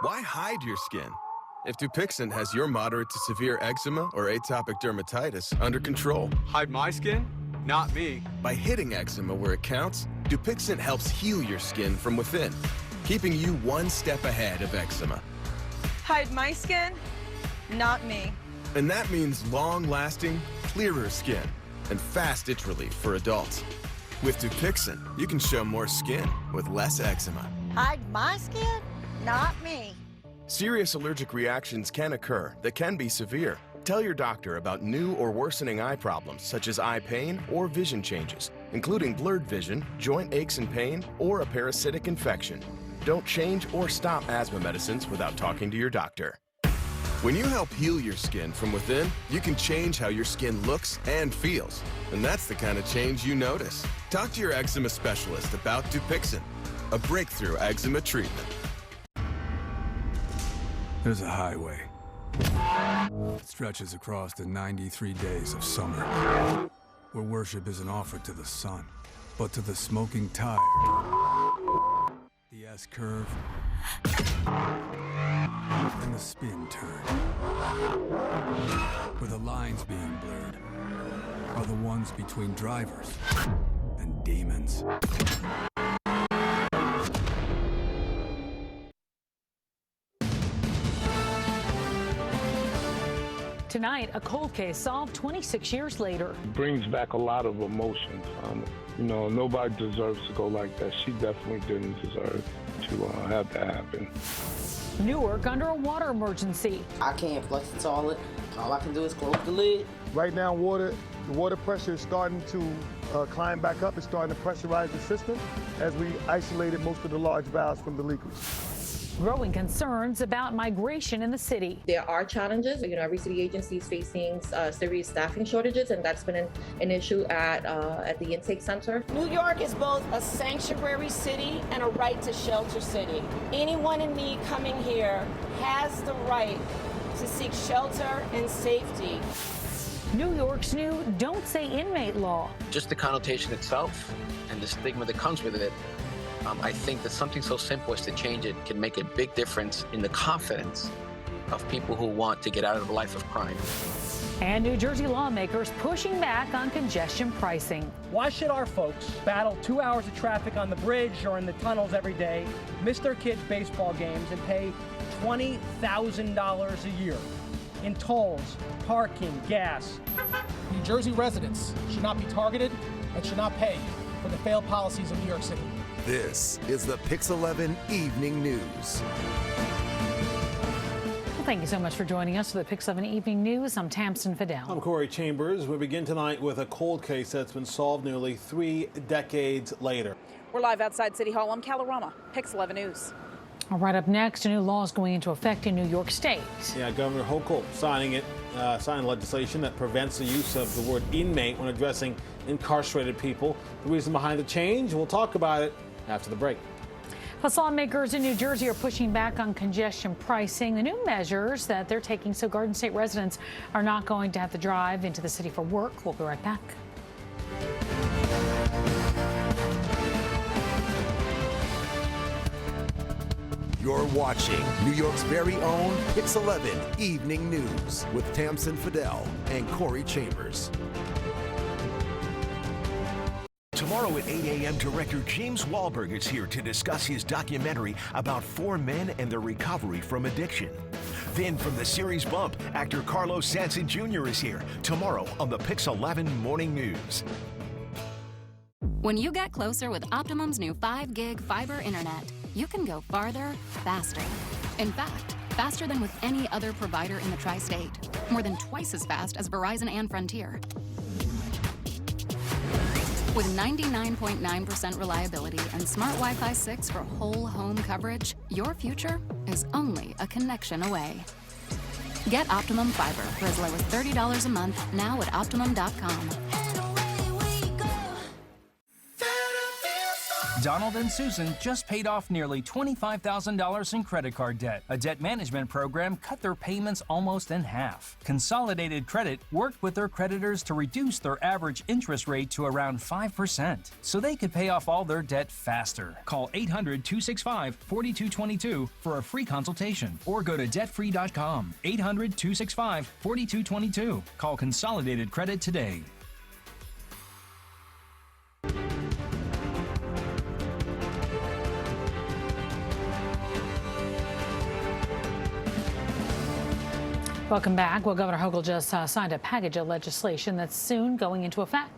Why hide your skin? If Dupixent has your moderate to severe eczema or atopic dermatitis under control. Hide my skin? Not me. By hitting eczema where it counts, Dupixent helps heal your skin from within, keeping you one step ahead of eczema. Hide my skin? Not me. And that means long-lasting, clearer skin and fast itch relief for adults. With Dupixent, you can show more skin with less eczema. Hide my skin? Not me. Serious allergic reactions can occur that can be severe. Tell your doctor about new or worsening eye problems such as eye pain or vision changes, including blurred vision, joint aches and pain, or a parasitic infection. Don't change or stop asthma medicines without talking to your doctor. When you help heal your skin from within, you can change how your skin looks and feels. And that's the kind of change you notice. Talk to your eczema specialist about Dupixent, a breakthrough eczema treatment. There's a highway. It stretches across the 93 days of summer, where worship isn't offered to the sun, but to the smoking tire, the S-curve, and the spin turn. Where the lines being blurred are the ones between drivers and demons. Tonight, a cold case solved 26 years later. It brings back a lot of emotions. Nobody deserves to go like that. She definitely didn't deserve to have that happen. Newark under a water emergency. I can't flush the toilet. All I can do is close the lid. Right now, the water pressure is starting to climb back up. It's starting to pressurize the system as we isolated most of the large valves from the leakage. Growing concerns about migration in the city. There are challenges. Every city agency is facing serious staffing shortages, and that's been an issue at the intake center. New York is both a sanctuary city and a right to shelter city. Anyone in need coming here has the right to seek shelter and safety. New York's new Don't Say Inmate law. Just the connotation itself and the stigma that comes with it, I think that something so simple as to change it can make a big difference in the confidence of people who want to get out of a life of crime. And New Jersey lawmakers pushing back on congestion pricing. Why should our folks battle 2 hours of traffic on the bridge or in the tunnels every day, miss their kids' baseball games, and pay $20,000 a year in tolls, parking, gas? New Jersey residents should not be targeted and should not pay for the failed policies of New York City. This is the PIX11 Evening News. Well, thank you so much for joining us for the PIX11 Evening News. I'm Tamsin Fidel. I'm Corey Chambers. We begin tonight with a cold case that's been solved nearly 3 decades later. We're live outside City Hall. I'm Calorama, PIX11 News. All right, up next, a new law is going into effect in New York State. Yeah, Governor Hochul signing legislation that prevents the use of the word inmate when addressing incarcerated people. The reason behind the change, we'll talk about it after the break. Plus, lawmakers in New Jersey are pushing back on congestion pricing, the new measures that they're taking so Garden State residents are not going to have to drive into the city for work. We'll be right back. You're watching New York's very own PIX11 Evening News with Tamsin Fidel and Corey Chambers. Tomorrow at 8 a.m., director James Wahlberg is here to discuss his documentary about 4 men and their recovery from addiction. Then from the series Bump, actor Carlos Sanson Jr. is here tomorrow on the PIX11 Morning News. When you get closer with Optimum's new 5-gig fiber internet, you can go farther, faster. In fact, faster than with any other provider in the tri-state. More than twice as fast as Verizon and Frontier. With 99.9% reliability and Smart Wi-Fi 6 for whole home coverage, your future is only a connection away. Get Optimum Fiber for as low as $30 a month now at Optimum.com. Donald and Susan just paid off nearly $25,000 in credit card debt. A debt management program cut their payments almost in half. Consolidated Credit worked with their creditors to reduce their average interest rate to around 5%, so they could pay off all their debt faster. Call 800-265-4222 for a free consultation, or go to debtfree.com. 800-265-4222. Call Consolidated Credit today. Welcome back. Well, Governor Hochul just signed a package of legislation that's soon going into effect.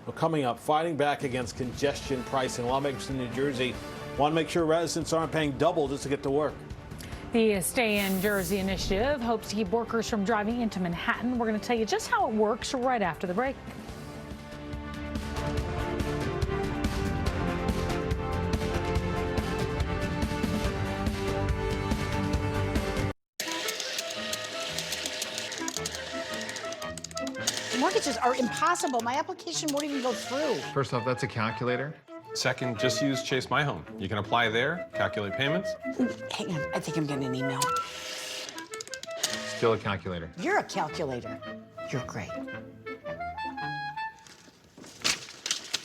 Well, coming up, fighting back against congestion pricing. Lawmakers in New Jersey want to make sure residents aren't paying double just to get to work. The Stay in Jersey initiative hopes to keep workers from driving into Manhattan. We're going to tell you just how it works right after the break. Mortgages are impossible. My application won't even go through. First off, that's a calculator. Second, just use Chase My Home. You can apply there, calculate payments. Hang on, I think I'm getting an email. Still a calculator. You're a calculator. You're great.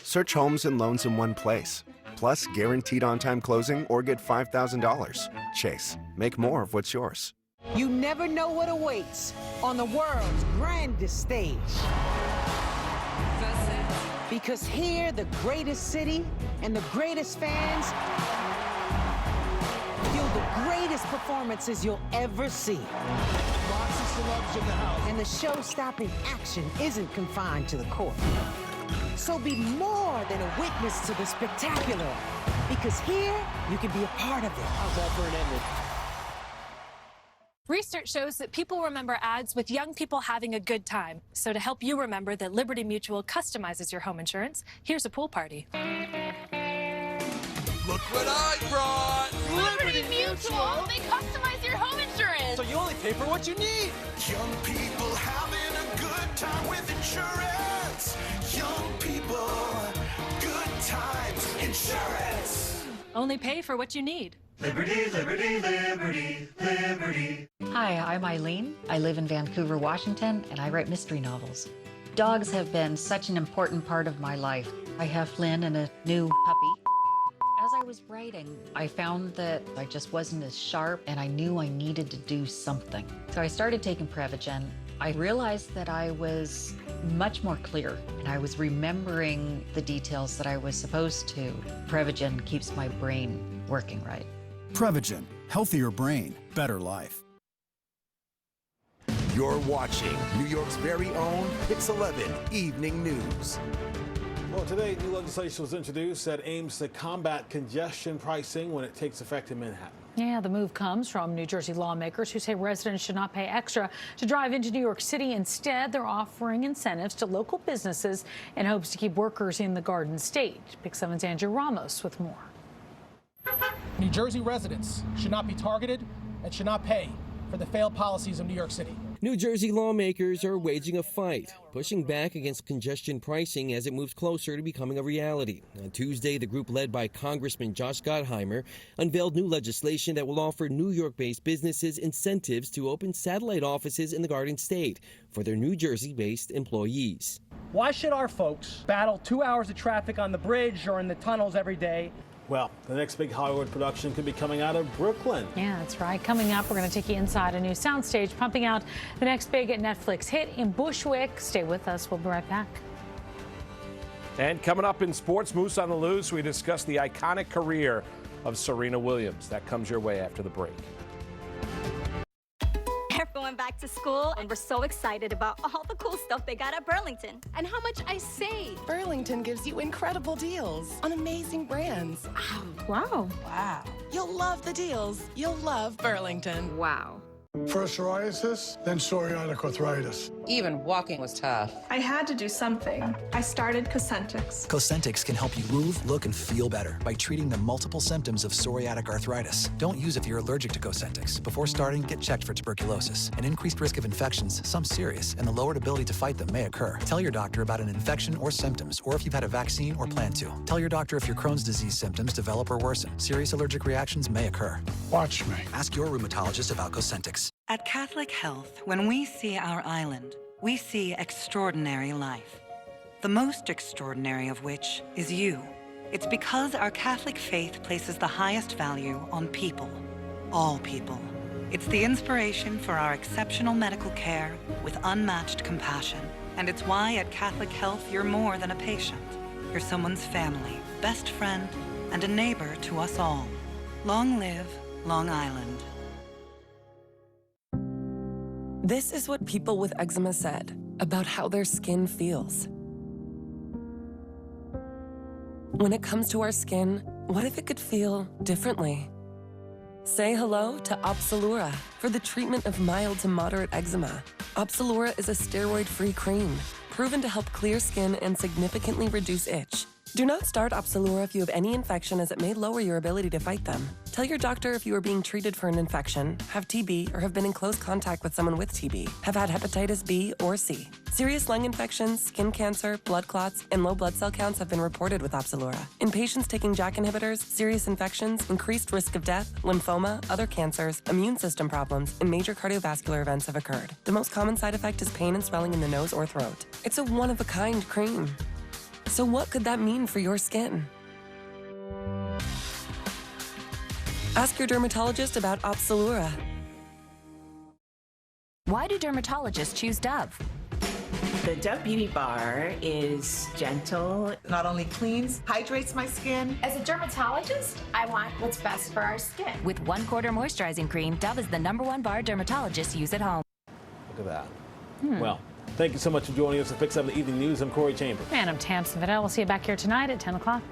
Search homes and loans in one place. Plus, guaranteed on-time closing or get $5,000. Chase, make more of what's yours. You never know what awaits on the world's grandest stage. Because here, the greatest city and the greatest fans feel the greatest performances you'll ever see. Lots of celebs in the house. And the show-stopping action isn't confined to the court. So be more than a witness to the spectacular. Because here, you can be a part of it. How's that for an ending? Research shows that people remember ads with young people having a good time. So to help you remember that Liberty Mutual customizes your home insurance, here's a pool party. Look what I brought! Liberty Mutual! They customize your home insurance! So you only pay for what you need! Young people having a good time with insurance! Young people, good times, insurance! Only pay for what you need. Liberty, liberty, liberty, liberty. Hi, I'm Eileen. I live in Vancouver, Washington, and I write mystery novels. Dogs have been such an important part of my life. I have Flynn and a new puppy. As I was writing, I found that I just wasn't as sharp, and I knew I needed to do something. So I started taking Prevagen. I realized that I was much more clear, and I was remembering the details that I was supposed to. Prevagen keeps my brain working right. Prevagen, healthier brain, better life. You're watching New York's very own PIX-11 Evening News. Well, today, new legislation was introduced that aims to combat congestion pricing when it takes effect in Manhattan. Yeah, the move comes from New Jersey lawmakers who say residents should not pay extra to drive into New York City. Instead, they're offering incentives to local businesses in hopes to keep workers in the Garden State. PIX-7's Andrew Ramos with more. New Jersey residents should not be targeted and should not pay for the failed policies of New York City. New Jersey lawmakers are waging a fight, pushing back against congestion pricing as it moves closer to becoming a reality. On Tuesday, the group led by Congressman Josh Gottheimer unveiled new legislation that will offer New York-based businesses incentives to open satellite offices in the Garden State for their New Jersey-based employees. Why should our folks battle 2 hours of traffic on the bridge or in the tunnels every day? Well, the next big Hollywood production could be coming out of Brooklyn. Yeah, that's right. Coming up, we're going to take you inside a new soundstage, pumping out the next big Netflix hit in Bushwick. Stay with us. We'll be right back. And coming up in Sports Moose on the Loose, we discuss the iconic career of Serena Williams. That comes your way after the break. They're going back to school, and we're so excited about all the cool stuff they got at Burlington. And how much I save. Burlington gives you incredible deals on amazing brands. Wow. Wow. You'll love the deals. You'll love Burlington. Wow. First psoriasis, then psoriatic arthritis. Even walking was tough. I had to do something. I started Cosentix. Cosentix can help you move, look, and feel better by treating the multiple symptoms of psoriatic arthritis. Don't use if you're allergic to Cosentix. Before starting, get checked for tuberculosis. An increased risk of infections, some serious, and the lowered ability to fight them may occur. Tell your doctor about an infection or symptoms, or if you've had a vaccine or plan to. Tell your doctor if your Crohn's disease symptoms develop or worsen. Serious allergic reactions may occur. Watch me. Ask your rheumatologist about Cosentix. At Catholic Health, when we see our island, we see extraordinary life. The most extraordinary of which is you. It's because our Catholic faith places the highest value on people, all people. It's the inspiration for our exceptional medical care with unmatched compassion. And it's why at Catholic Health, you're more than a patient. You're someone's family, best friend, and a neighbor to us all. Long live Long Island. This is what people with eczema said about how their skin feels. When it comes to our skin, what if it could feel differently? Say hello to Opzelura for the treatment of mild to moderate eczema. Opzelura is a steroid-free cream, proven to help clear skin and significantly reduce itch. Do not start Opzelura if you have any infection, as it may lower your ability to fight them. Tell your doctor if you are being treated for an infection, have TB, or have been in close contact with someone with TB, have had hepatitis B or C. Serious lung infections, skin cancer, blood clots, and low blood cell counts have been reported with Opzelura. In patients taking JAK inhibitors, serious infections, increased risk of death, lymphoma, other cancers, immune system problems, and major cardiovascular events have occurred. The most common side effect is pain and swelling in the nose or throat. It's a one-of-a-kind cream. So what could that mean for your skin? Ask your dermatologist about Opzelura. Why do dermatologists choose Dove? The Dove Beauty Bar is gentle, not only cleans, hydrates my skin. As a dermatologist, I want what's best for our skin. With 1/4 moisturizing cream, Dove is the #1 bar dermatologists use at home. Look at that. Well, thank you so much for joining us at WPIX-TV the Evening News. I'm Corey Chambers. And I'm Tamsin Fidel. We'll see you back here tonight at 10 o'clock.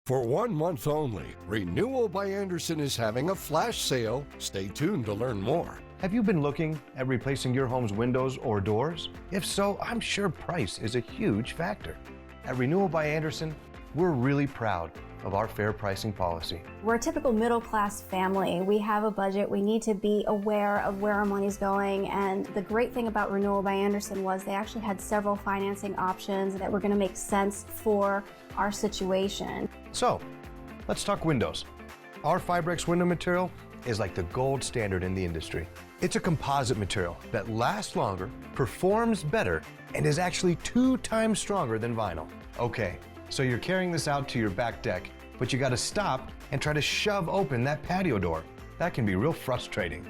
For 1 month only, Renewal by Andersen is having a flash sale. Stay tuned to learn more. Have you been looking at replacing your home's windows or doors? If so, I'm sure price is a huge factor. At Renewal by Andersen, we're really proud of our fair pricing policy. We're a typical middle-class family. We have a budget. We need to be aware of where our money's going. And the great thing about Renewal by Andersen was they actually had several financing options that were going to make sense for our situation. So, let's talk windows. Our Fibrex window material is like the gold standard in the industry. It's a composite material that lasts longer, performs better, and is actually 2 times stronger than vinyl. Okay, so you're carrying this out to your back deck, but you gotta stop and try to shove open that patio door. That can be real frustrating.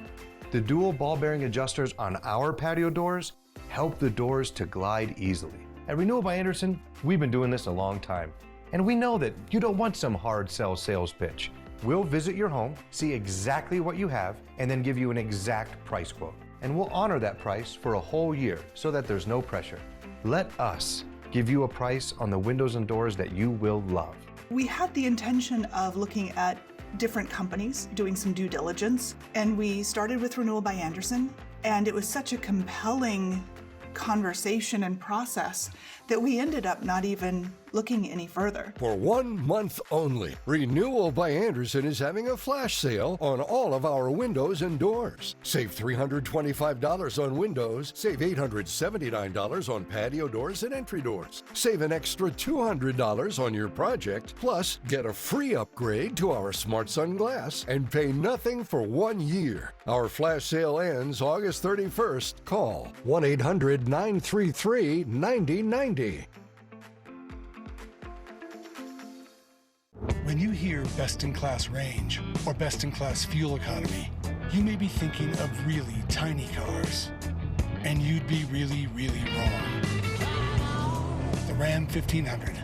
The dual ball bearing adjusters on our patio doors help the doors to glide easily. At Renewal by Andersen, we've been doing this a long time. And we know that you don't want some hard sell sales pitch. We'll visit your home, see exactly what you have, and then give you an exact price quote. And we'll honor that price for a whole year so that there's no pressure. Let us give you a price on the windows and doors that you will love. We had the intention of looking at different companies, doing some due diligence, and we started with Renewal by Andersen, and it was such a compelling conversation and process that we ended up not even looking any further. For 1 month only, Renewal by Andersen is having a flash sale on all of our windows and doors. Save $325 on windows, save $879 on patio doors and entry doors. Save an extra $200 on your project, plus get a free upgrade to our Smart Sun glass and pay nothing for 1 year. Our flash sale ends August 31st. Call 1-800-933-9090. When you hear best-in-class range or best-in-class fuel economy, you may be thinking of really tiny cars. And you'd be really, really wrong. The Ram 1500.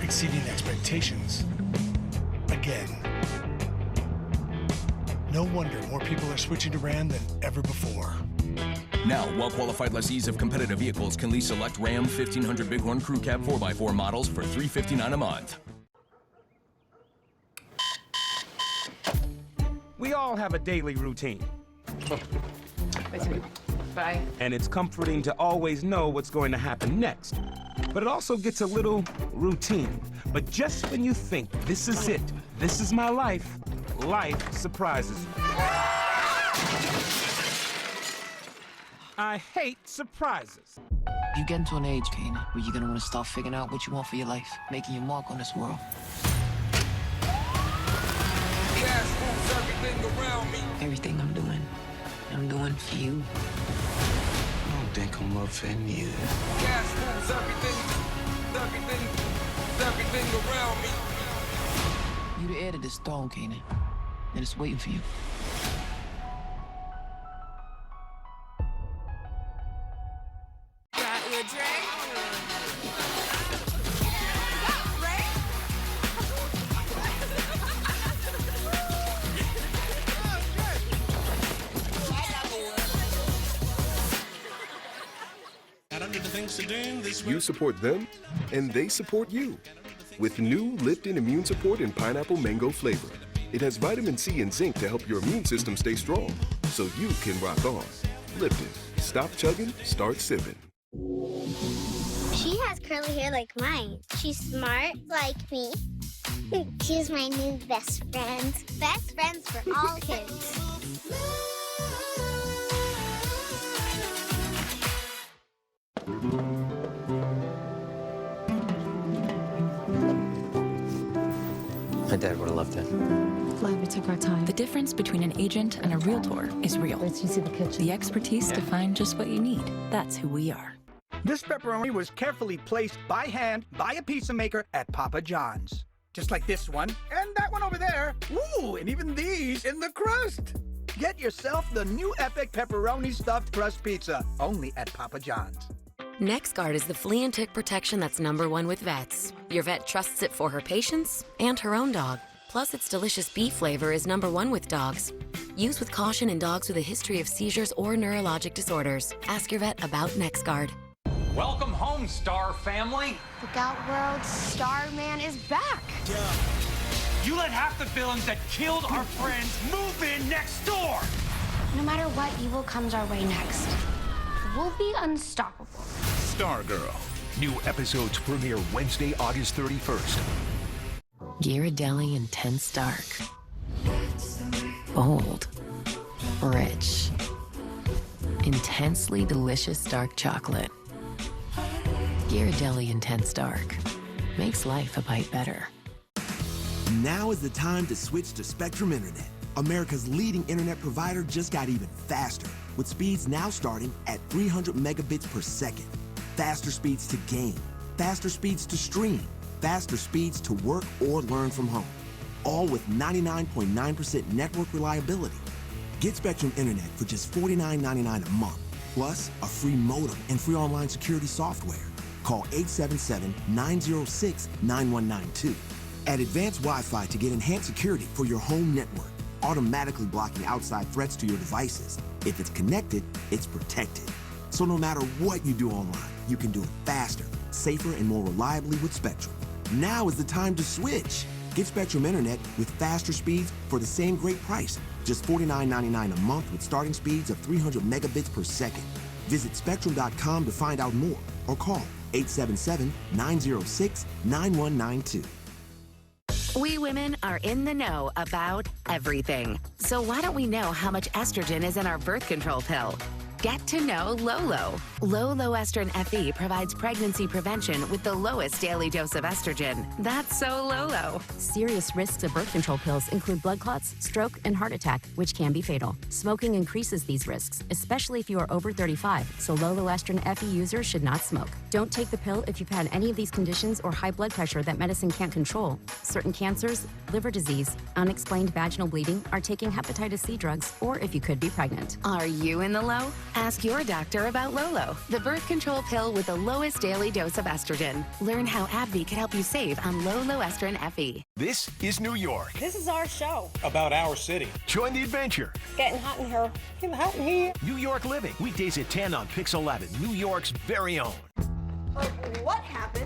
Exceeding expectations. Again. No wonder more people are switching to Ram than ever before. Now, well-qualified lessees of competitive vehicles can lease select Ram 1500 Bighorn Crew Cab 4x4 models for $359 a month. We all have a daily routine. Bye. And it's comforting to always know what's going to happen next. But it also gets a little routine. But just when you think this is it, this is my life, life surprises you. I hate surprises. You get into an age, Kane, where you're gonna want to start figuring out what you want for your life, making your mark on this world. Everything I'm doing for you. I don't think I'm up for any of that. Gas moves everything around me. You the heir to this throne, Kanan, and it's waiting for you. Got you a drink? You support them, and they support you. With new Lipton Immune Support in pineapple mango flavor. It has vitamin C and zinc to help your immune system stay strong, so you can rock on. Lipton. Stop chugging, start sipping. She has curly hair like mine. She's smart like me. She's my new best friend. Best friends for all kids. My dad would have loved it. Glad we took our time. The difference between an agent and a realtor is real. The expertise to find just what you need. That's who we are. This pepperoni was carefully placed by hand by a pizza maker at Papa John's. Just like this one, and that one over there. Ooh, and even these in the crust. Get yourself the new Epic Pepperoni Stuffed Crust Pizza, only at Papa John's. NexGard is the flea and tick protection that's #1 with vets. Your vet trusts it for her patients and her own dog. Plus, its delicious beef flavor is #1 with dogs. Use with caution in dogs with a history of seizures or neurologic disorders. Ask your vet about NexGard. Welcome home, Star family. The Gout World Starman is back. You let half the villains that killed our friends move in next door. No matter what evil comes our way next, we'll be unstoppable. Stargirl. New episodes premiere Wednesday, August 31st. Ghirardelli Intense Dark. Bold. Rich. Intensely delicious dark chocolate. Ghirardelli Intense Dark. Makes life a bite better. Now is the time to switch to Spectrum Internet. America's leading internet provider just got even faster, with speeds now starting at 300 megabits per second. Faster speeds to game, faster speeds to stream, faster speeds to work or learn from home. All with 99.9% network reliability. Get Spectrum Internet for just $49.99 a month, plus a free modem and free online security software. Call 877-906-9192. Add advanced Wi-Fi to get enhanced security for your home network, automatically blocking outside threats to your devices. If it's connected, it's protected. So no matter what you do online, you can do it faster, safer, and more reliably with Spectrum. Now is the time to switch. Get Spectrum Internet with faster speeds for the same great price. Just $49.99 a month with starting speeds of 300 megabits per second. Visit Spectrum.com to find out more or call 877-906-9192. We women are in the know about everything. So why don't we know how much estrogen is in our birth control pill? Get to know Lolo. Low Estrin FE provides pregnancy prevention with the lowest daily dose of estrogen. That's so Lolo. Serious risks of birth control pills include blood clots, stroke, and heart attack, which can be fatal. Smoking increases these risks, especially if you are over 35, so Low Estrin FE users should not smoke. Don't take the pill if you've had any of these conditions or high blood pressure that medicine can't control. Certain cancers, liver disease, unexplained vaginal bleeding, are taking hepatitis C drugs, or if you could be pregnant. Are you in the low? Ask your doctor about Lolo, the birth control pill with the lowest daily dose of estrogen. Learn how AbbVie could help you save on low estrin FE. This is New York. This is our show. About our city. Join the adventure. Getting hot in here. Getting hot in here. New York Living. Weekdays at 10 on Pix 11, New York's very own. What happened?